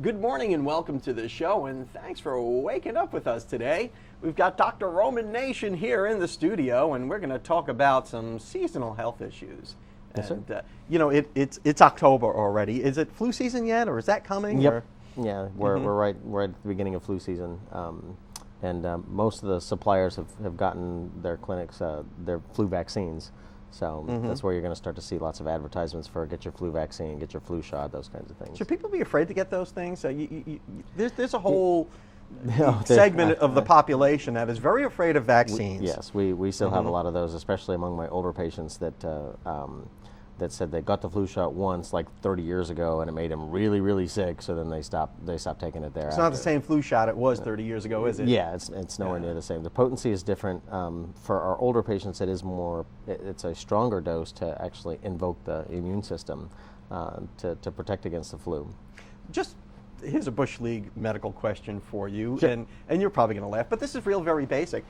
Good morning and welcome to the show, and thanks for waking up with us today. We've got Dr. Roman Nation here in the studio, and we're going to talk about some seasonal health issues. Yes, and, it's October already. Is it flu season yet, or is that coming? Yep. Or? Yeah, we're right at the beginning of flu season, and most of the suppliers have gotten their clinics their flu vaccines. So that's where you're going to start to see lots of advertisements for get your flu vaccine, get your flu shot, those kinds of things. Should people be afraid to get those things? There's a whole segment of the population that is very afraid of vaccines. Yes, we still have a lot of those, especially among my older patients that that said they got the flu shot once, like 30 years ago, and it made them really, really sick. So then they stopped taking it thereafter. It's not the same flu shot it was 30 years ago, is it? Yeah, it's nowhere near the same. The potency is different. For our older patients, it is more. It's a stronger dose to actually invoke the immune system to protect against the flu. Here's a Bush League medical question for you, Sure. and you're probably going to laugh, but this is very basic.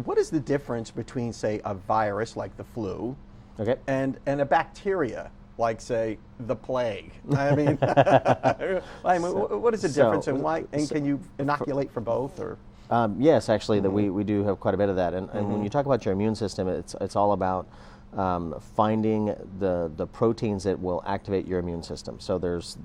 What is the difference between, say, a virus like the flu, Okay. and a bacteria like, say, the plague? I mean, what is the difference, and why? And can you inoculate for both, or? Yes, actually, that we do have quite a bit of that. And when you talk about your immune system, it's all about finding the proteins that will activate your immune system. So there's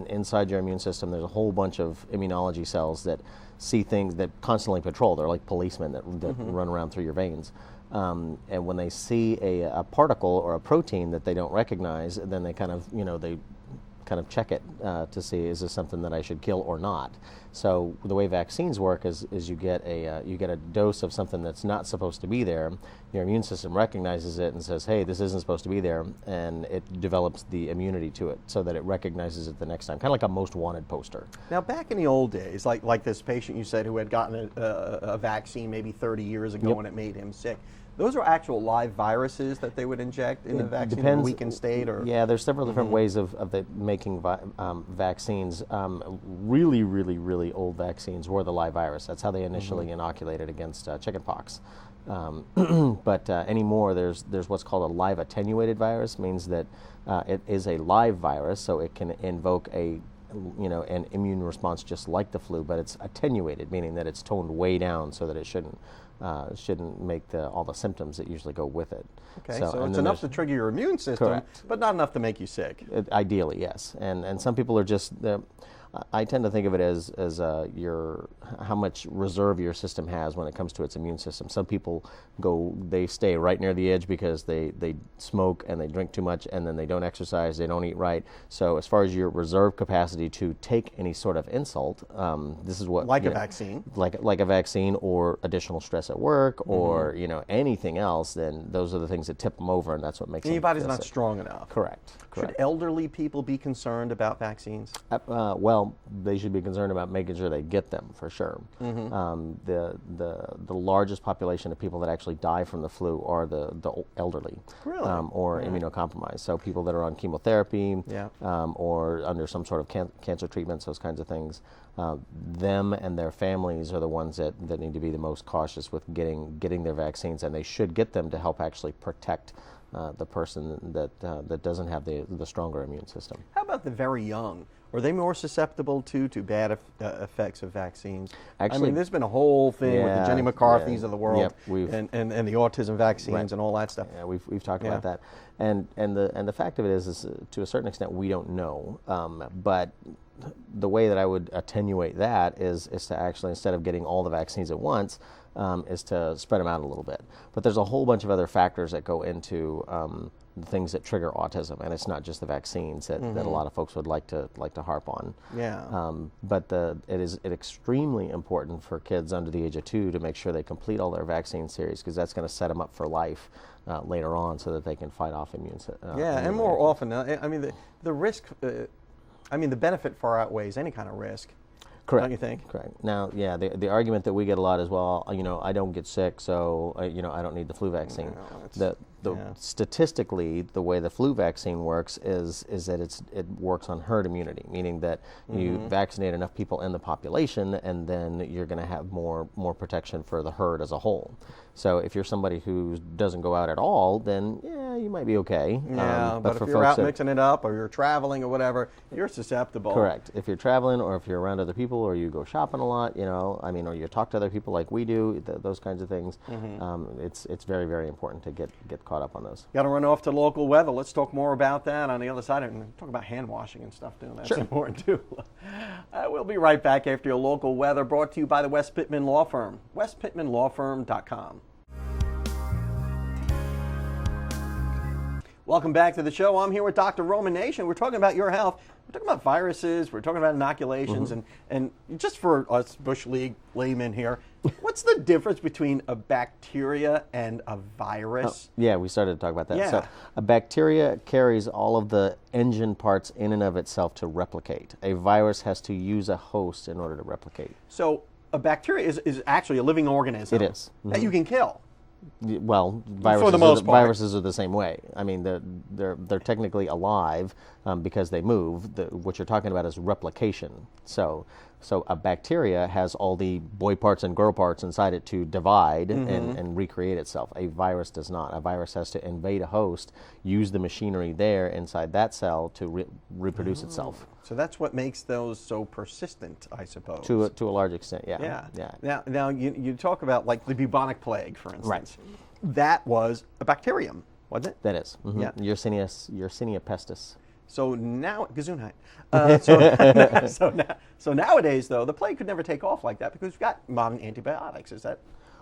inside your immune system, there's a whole bunch of immunology cells that see things, that constantly patrol. They're like policemen that run around through your veins. And when they see a particle or a protein that they don't recognize, then they kind of check it to see, is this something that I should kill or not. So the way vaccines work is you get a dose of something that's not supposed to be there. Your immune system recognizes it and says, hey, this isn't supposed to be there, and it develops the immunity to it so that it recognizes it the next time, kind of like a most wanted poster. Now, back in the old days, like this patient you said who had gotten a vaccine maybe 30 years ago, and it made him sick. Those are actual live viruses that they would inject in the vaccine in a weakened state, or? Yeah, there's several different ways of making vaccines. Really old vaccines were the live virus. That's how they initially inoculated against chickenpox. But anymore, there's what's called a live attenuated virus. Means that it is a live virus, so it can invoke an immune response just like the flu, but it's attenuated, meaning that it's toned way down so that it shouldn't make all the symptoms that usually go with it. Okay, so it's enough to trigger your immune system, but not enough to make you sick. Ideally, yes. And some people are just, I tend to think of it as how much reserve your system has when it comes to its immune system. Some people they stay right near the edge because they smoke and they drink too much, and then they don't exercise, they don't eat right. So as far as your reserve capacity to take any sort of insult, this is what... Like a vaccine. Like a vaccine, or additional stress at work, or anything else, then those are the things that tip them over, and that's what makes them your body's feel not sick. strong enough. Correct. Should elderly people be concerned about vaccines? Well, they should be concerned about making sure they get them, for sure. The largest population of people that actually die from the flu are the elderly, really? Or immunocompromised. So people that are on chemotherapy, Yeah. or under some sort of cancer treatments, those kinds of things. Them and their families are the ones that need to be the most cautious with getting their vaccines, and they should get them to help actually protect the person that doesn't have the stronger immune system. How about the very young? Are they more susceptible to bad effects of vaccines? Actually, I mean, there's been a whole thing with the Jenny McCarthy's of the world, and the autism vaccines and all that stuff. Yeah, we've talked about that, and the fact of it is to a certain extent we don't know, but the way that I would attenuate that is to actually, instead of getting all the vaccines at once, is to spread them out a little bit. But there's a whole bunch of other factors that go into the things that trigger autism, and it's not just the vaccines that a lot of folks would like to harp on. Yeah. But it is extremely important for kids under the age of 2 to make sure they complete all their vaccine series, because that's going to set them up for life later on, so that they can fight off immune. And more often, I mean, the risk. The benefit far outweighs any kind of risk. Correct. Don't you think? Correct. Now, the argument that we get a lot is, well, I don't get sick, so I don't need the flu vaccine. No, statistically, the way the flu vaccine works is that it works on herd immunity, meaning that you vaccinate enough people in the population, and then you're going to have more protection for the herd as a whole. So if you're somebody who doesn't go out at all, then you might be okay. Yeah, but if you're out mixing it up, or you're traveling or whatever, you're susceptible. Correct. If you're traveling, or if you're around other people, or you go shopping a lot, or you talk to other people like we do, those kinds of things. It's very, very important to get caught up on those. Got to run off to local weather. Let's talk more about that on the other side, and talk about hand washing and stuff too. That's important too. We'll be right back after your local weather, brought to you by the West Pittman Law Firm. westpittmanlawfirm.com. Welcome back to the show. I'm here with Dr. Roman Nation. We're talking about your health. We're talking about viruses. We're talking about inoculations. And just for us Bush League laymen here, what's the difference between a bacteria and a virus? Yeah, we started to talk about that. Yeah. So a bacteria carries all of the engine parts in and of itself to replicate. A virus has to use a host in order to replicate. So a bacteria is actually a living organism. It is. That you can kill. Well, viruses are the same way. I mean, they're technically alive because they move. What you're talking about is replication. So a bacteria has all the boy parts and girl parts inside it to divide and recreate itself. A virus does not. A virus has to invade a host, use the machinery there inside that cell to reproduce itself. So that's what makes those so persistent, I suppose. To a large extent, yeah. Now you talk about like the bubonic plague, for instance. Right. That was a bacterium, wasn't it? That is. Yeah. Yersinia pestis. So now, Gesundheit. So nowadays, though, the plague could never take off like that because we've got modern antibiotics. Is that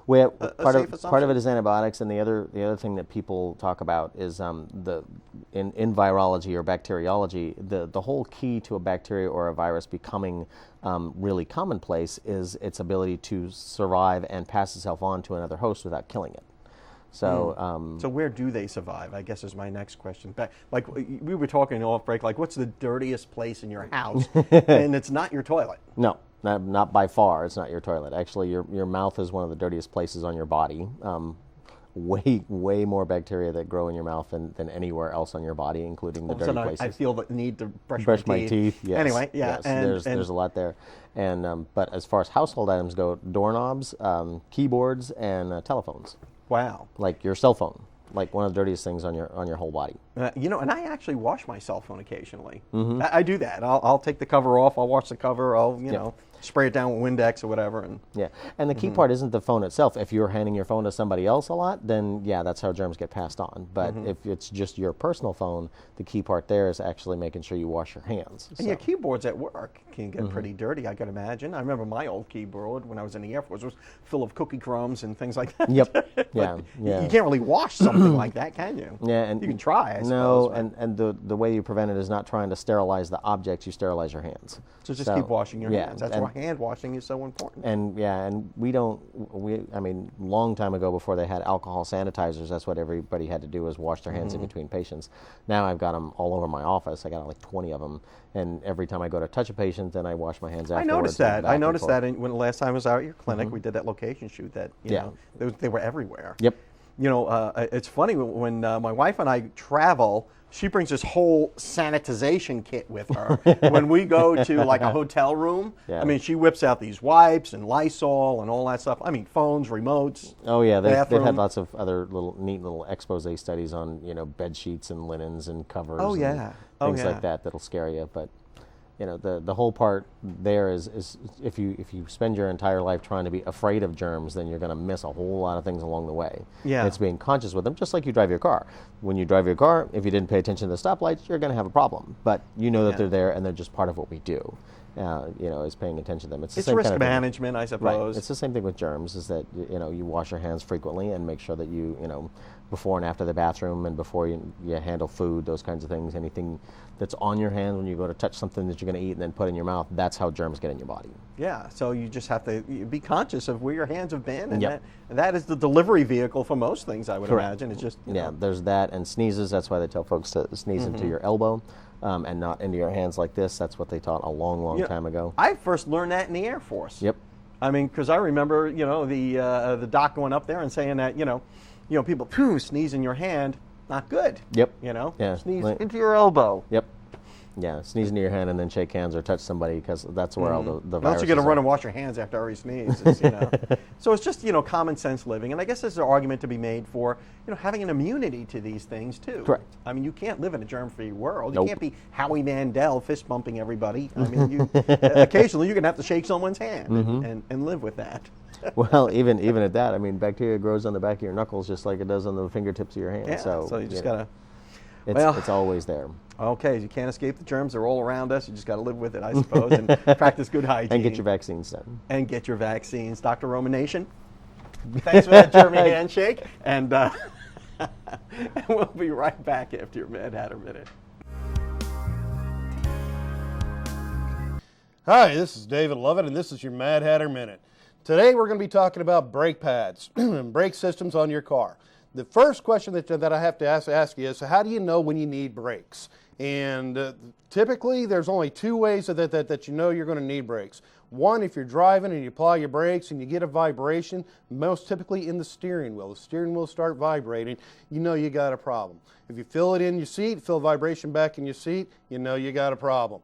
part of it is antibiotics, and the other thing that people talk about is in virology or bacteriology, the whole key to a bacteria or a virus becoming really commonplace is its ability to survive and pass itself on to another host without killing it. So, so where do they survive? I guess is my next question. Like we were talking off break, like what's the dirtiest place in your house? And it's not your toilet. No, not by far. It's not your toilet. Actually, your mouth is one of the dirtiest places on your body. Way more bacteria that grow in your mouth than anywhere else on your body, including the dirty places. I feel the need to brush my teeth. Yes. Anyway, yeah. Yes, there's a lot there. And but as far as household items go, doorknobs, keyboards, and telephones. Wow. Like your cell phone, like one of the dirtiest things on your whole body. And I actually wash my cell phone occasionally. I do that. I'll take the cover off. I'll wash the cover. I'll spray it down with Windex or whatever. And the key part isn't the phone itself. If you're handing your phone to somebody else a lot, then that's how germs get passed on. But if it's just your personal phone, the key part there is actually making sure you wash your hands. And your keyboards at work can get pretty dirty, I can imagine. I remember my old keyboard when I was in the Air Force was full of cookie crumbs and things like that. Yep. You can't really wash something like that, can you? Yeah, and you can try, I suppose. No, and the way you prevent it is not trying to sterilize the objects, you sterilize your hands. So just keep washing your hands. That's why hand washing is so important. And I mean, long time ago before they had alcohol sanitizers, that's what everybody had to do was wash their hands in between patients. Now I've got them all over my office. I got like 20 of them. And every time I go to touch a patient, then I wash my hands afterwards. I noticed that when the last time I was out at your clinic, we did that location shoot that, they were everywhere. Yep. It's funny when my wife and I travel, she brings this whole sanitization kit with her. When we go to like a hotel room, I mean, she whips out these wipes and Lysol and all that stuff. I mean, phones, remotes. Oh yeah, they've had lots of other neat little expose studies on bed sheets and linens and covers. Oh yeah, things like that that'll scare you, but. The whole part there is if you spend your entire life trying to be afraid of germs, then you're going to miss a whole lot of things along the way. Yeah. It's being conscious with them, just like you drive your car. When you drive your car, if you didn't pay attention to the stoplights, you're going to have a problem. But you know that they're there and they're just part of what we do. Is paying attention to them. It's risk management, I suppose. Right. It's the same thing with germs. Is that you wash your hands frequently and make sure that you before and after the bathroom and before you handle food, those kinds of things. Anything that's on your hand when you go to touch something that you're going to eat and then put in your mouth, that's how germs get in your body. Yeah. So you just have to be conscious of where your hands have been, and that is the delivery vehicle for most things, I would imagine. It's just there's that, and sneezes. That's why they tell folks to sneeze into your elbow. And not into your hands like this. That's what they taught a long time ago. I first learned that in the Air Force. Yep. I mean, because I remember, the doc going up there and saying that, people sneeze in your hand, not good. Yep. Yeah. Sneeze into your elbow. Yep. Yeah, sneeze into your hand and then shake hands or touch somebody, because that's where all the viruses Unless you're going to run and wash your hands after every sneeze. So it's just, common sense living. And I guess there's an argument to be made for, having an immunity to these things too. Correct. I mean, you can't live in a germ-free world. Nope. You can't be Howie Mandel fist bumping everybody. I mean, occasionally you're going to have to shake someone's hand and live with that. Well, even at that, I mean, bacteria grows on the back of your knuckles just like it does on the fingertips of your hand. Yeah, so you just got to... It's always there. Okay, you can't escape the germs. They're all around us. You just got to live with it, I suppose, and practice good hygiene. And get your vaccines done. And get your vaccines. Dr. Roman Nation, thanks for that German handshake. And we'll be right back after your Mad Hatter Minute. Hi, this is David Lovett, and this is your Mad Hatter Minute. Today we're going to be talking about brake pads and brake systems on your car. The first question that I have to ask you is, how do you know when you need brakes? And typically there's only two ways that you know you're going to need brakes. One, if you're driving and you apply your brakes and you get a vibration, most typically in the steering wheel. The steering wheel start vibrating, you know you got a problem. If you feel it in your seat, feel vibration back in your seat, you know you got a problem.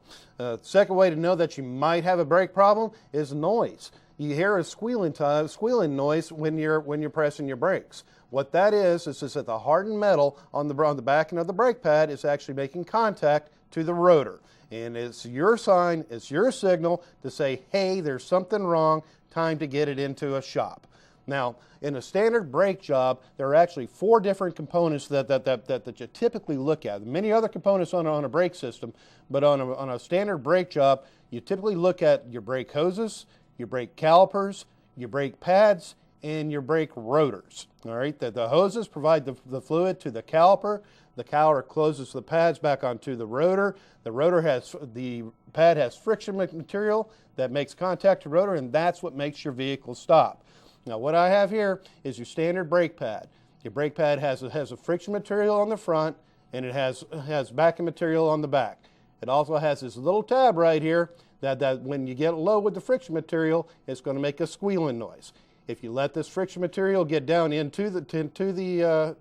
Second way to know that you might have a brake problem is noise. You hear a squealing noise when you're pressing your brakes. What that is that the hardened metal on the back end of the brake pad is actually making contact to the rotor. And it's your sign, it's your signal to say, hey, there's something wrong, time to get it into a shop. Now, in a standard brake job, there are actually 4 different components that you typically look at. Many other components on a brake system, but on a standard brake job, you typically look at your brake hoses, your brake calipers, your brake pads, and your brake rotors. All right, the hoses provide the fluid to the caliper. The caliper closes the pads back onto the rotor. The pad has friction material that makes contact to the rotor, and that's what makes your vehicle stop. Now, what I have here is your standard brake pad. Your brake pad has a friction material on the front, and it has backing material on the back. It also has this little tab right here that when you get low with the friction material, it's going to make a squealing noise. If you let this friction material get down into the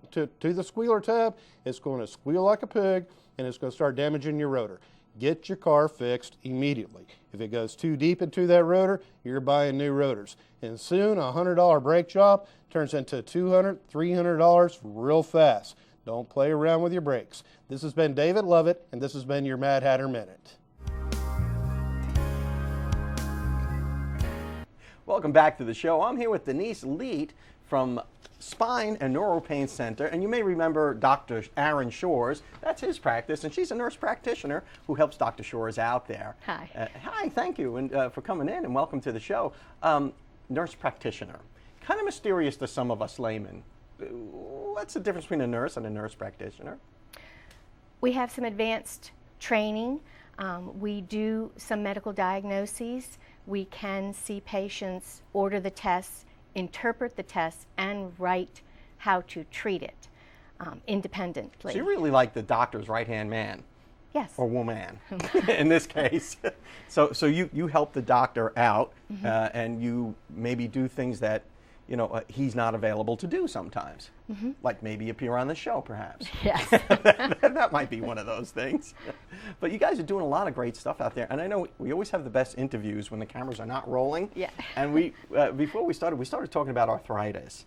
squealer tab, it's going to squeal like a pig, and it's going to start damaging your rotor. Get your car fixed immediately. If it goes too deep into that rotor, you're buying new rotors. And soon, a $100 brake job turns into $200, $300 real fast. Don't play around with your brakes. This has been David Lovett, and this has been your Mad Hatter Minute. Welcome back to the show. I'm here with Denise Leet from Spine and Neural Pain Center, and you may remember Dr. Aaron Shores. That's his practice, and she's a nurse practitioner who helps Dr. Shores out there. Hi. Hi, thank you and for coming in, and welcome to the show. Nurse practitioner, kind of mysterious to some of us laymen. What's the difference between a nurse and a nurse practitioner? We have some advanced training. We do some medical diagnoses. We can see patients, order the tests, interpret the tests, and write how to treat it independently. So you're really like the doctor's right-hand man. Yes. Or woman, in this case. So you help the doctor out, and you maybe do things that he's not available to do sometimes, like maybe appear on the show, perhaps. Yes. That might be one of those things. But you guys are doing a lot of great stuff out there, and I know we always have the best interviews when the cameras are not rolling. Yeah. And before we started talking about arthritis,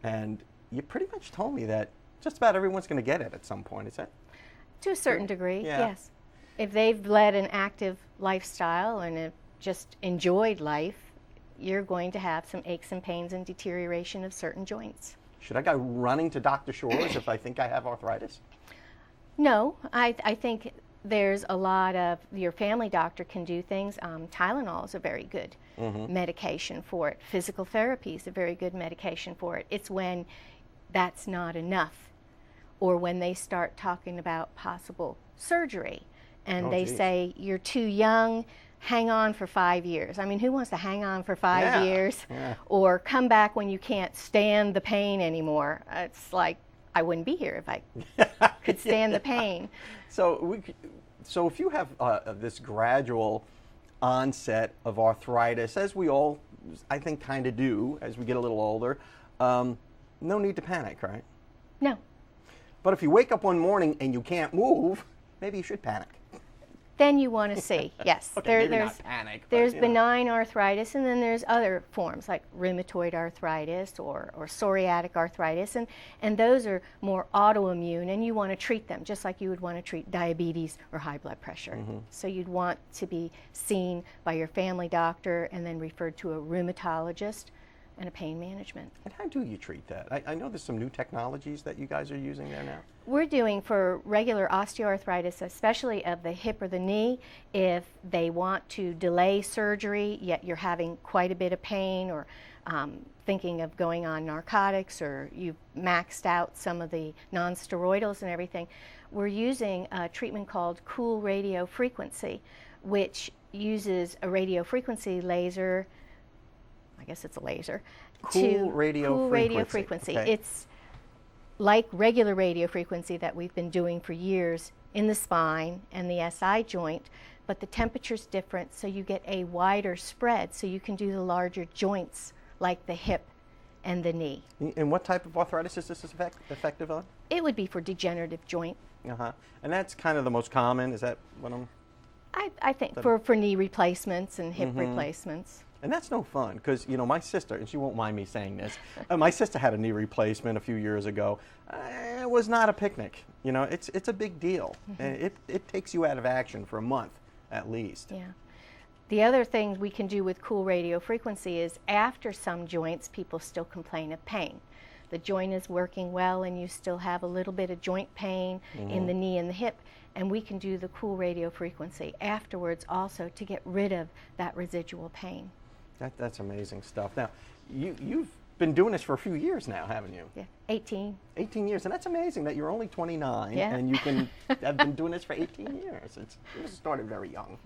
and you pretty much told me that just about everyone's going to get it at some point. Is that? To a certain degree, Yeah. yes. If they've led an active lifestyle and have just enjoyed life, you're going to have some aches and pains and deterioration of certain joints. Should I go running to Dr. Shores if I think I have arthritis? No, I think there's a lot of, your family doctor can do things. Tylenol is a very good medication for it. Physical therapy is a very good medication for it. It's when that's not enough, or when they start talking about possible surgery and they say, you're too young, hang on for 5 years. I mean, who wants to hang on for 5 years? Yeah. Or come back when you can't stand the pain anymore? It's like, I wouldn't be here if I could stand the pain. So if you have this gradual onset of arthritis, as we all, I think, kind of do as we get a little older, No need to panic, right? No. But if you wake up one morning and you can't move, maybe you should panic. Then you want to see, yes. Okay, maybe not panic, but, there's you know. benign arthritis, and then there's other forms like rheumatoid arthritis or psoriatic arthritis, and those are more autoimmune, and you want to treat them just like you would want to treat diabetes or high blood pressure. So you'd want to be seen by your family doctor and then referred to a rheumatologist and a pain management. And how do you treat that? I know there's some new technologies that you guys are using there now. We're doing for regular osteoarthritis, especially of the hip or the knee, if they want to delay surgery, yet you're having quite a bit of pain, or thinking of going on narcotics, or you've maxed out some of the non-steroidals and everything, we're using a treatment called cool radio frequency, which uses a radio frequency laser. I guess it's a laser. Cool radio frequency. Okay. It's like regular radio frequency that we've been doing for years in the spine and the SI joint, but the temperature's different, so you get a wider spread, so you can do the larger joints like the hip and the knee. And what type of arthritis is this effective on? It would be for degenerative joint. And that's kind of the most common, is that what I'm... I think for knee replacements and hip replacements. And that's no fun, because, you know, my sister, and she won't mind me saying this, my sister had a knee replacement a few years ago. It was not a picnic. You know, it's a big deal. And it takes you out of action for a month, at least. Yeah. The other thing we can do with cool radio frequency is after some joints, people still complain of pain. The joint is working well and you still have a little bit of joint pain in the knee and the hip, and we can do the cool radio frequency afterwards also to get rid of that residual pain. That's amazing stuff. Now, you've been doing this for a few years now, haven't you? Yeah, 18. 18 years, and that's amazing that you're only 29 Yeah. and you can have been doing this for 18 years. You started very young.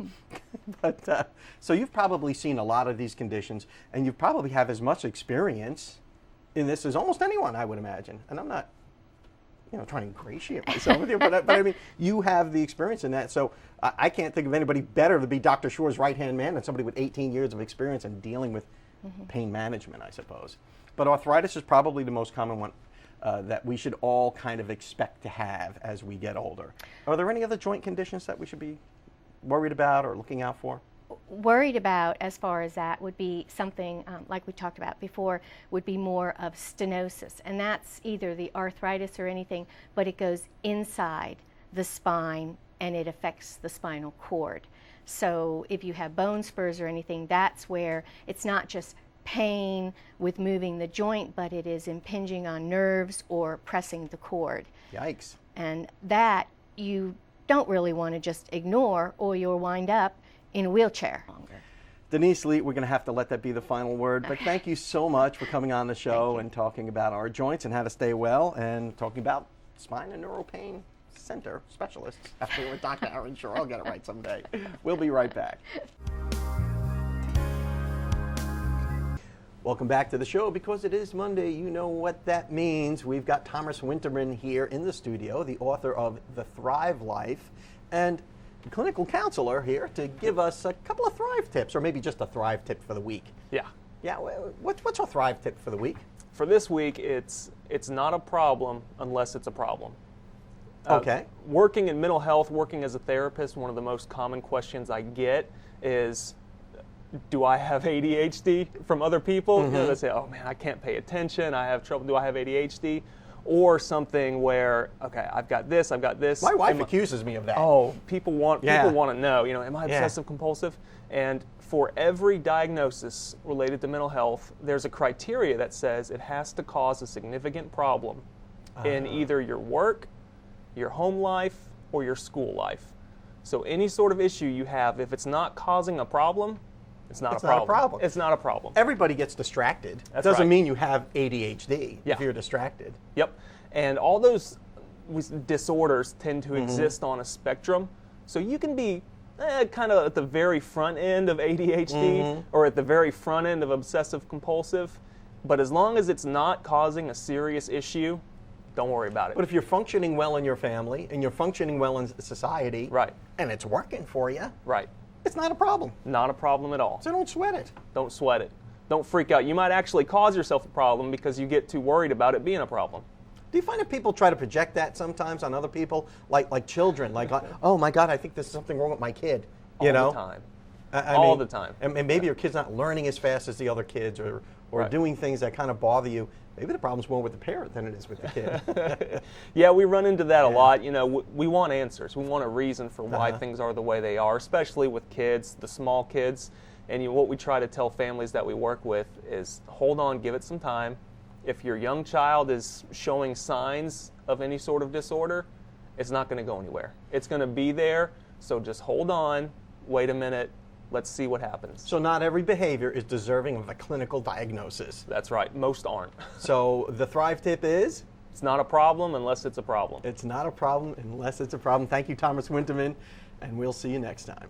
But so you've probably seen a lot of these conditions, and you probably have as much experience in this as almost anyone, I would imagine. And I'm not, you know, trying to ingratiate myself with you, but I mean, you have the experience in that. So I can't think of anybody better to be Dr. Shore's right-hand man than somebody with 18 years of experience in dealing with pain management, I suppose. But arthritis is probably the most common one that we should all kind of expect to have as we get older. Are there any other joint conditions that we should be worried about or looking out for? Worried about as far as that would be something like we talked about before, would be more of stenosis, and that's either the arthritis or anything, but it goes inside the spine and it affects the spinal cord. So if you have bone spurs or anything, that's where it's not just pain with moving the joint, but it is impinging on nerves or pressing the cord. Yikes. And that you don't really want to just ignore, or you'll wind up in a wheelchair. Denise Lee, we're going to have to let that be the final word, but thank you so much for coming on the show and talking about our joints and how to stay well, and talking about spine and neural pain center specialists. After with Dr. Aaron Shore, I'll get it right someday. We'll be right back. Welcome back to the show. Because it is Monday, you know what that means. We've got Thomas Winterman here in the studio, the author of The Thrive Life, and clinical counselor here to give us a couple of Thrive tips, or maybe just a Thrive tip for the week. Yeah. Yeah, what's our Thrive tip for the week? For this week, it's not a problem unless it's a problem. Okay. Working in mental health, working as a therapist, one of the most common questions I get is, do I have ADHD from other people? You know, they say, oh man, I can't pay attention, I have trouble, do I have ADHD? Or something where, okay, I've got this. My wife accuses me of that. Oh, people want to know, you know, am I obsessive compulsive? And for every diagnosis related to mental health, there's a criteria that says it has to cause a significant problem in either your work, your home life, or your school life. So any sort of issue you have, if it's not causing a problem, it's not a problem. It's not a problem. Everybody gets distracted. That's doesn't right. mean you have ADHD Yeah. if you're distracted. Yep. And all those disorders tend to exist on a spectrum. So you can be kind of at the very front end of ADHD or at the very front end of obsessive compulsive. But as long as it's not causing a serious issue, don't worry about it. But if you're functioning well in your family and you're functioning well in society, Right. and it's working for you, Right. it's not a problem. Not a problem at all. So don't sweat it. Don't sweat it. don't freak out. You might actually cause yourself a problem because you get too worried about it being a problem. Do you find that people try to project that sometimes on other people, like children, like, oh my God, I think there's something wrong with my kid, you know? All the time. I all mean, the time. And maybe your kid's not learning as fast as the other kids, or Right. doing things that kind of bother you. Maybe the problem's more with the parent than it is with the kid. Yeah, we run into that a lot. You know, we want answers. We want a reason for why things are the way they are, especially with kids, the small kids. And what we try to tell families that we work with is hold on, give it some time. If your young child is showing signs of any sort of disorder, it's not going to go anywhere. It's going to be there, so just hold on, wait a minute, let's see what happens. So not every behavior is deserving of a clinical diagnosis. That's right, most aren't. So the Thrive tip is? It's not a problem unless it's a problem. It's not a problem unless it's a problem. Thank you, Thomas Winterman, and we'll see you next time.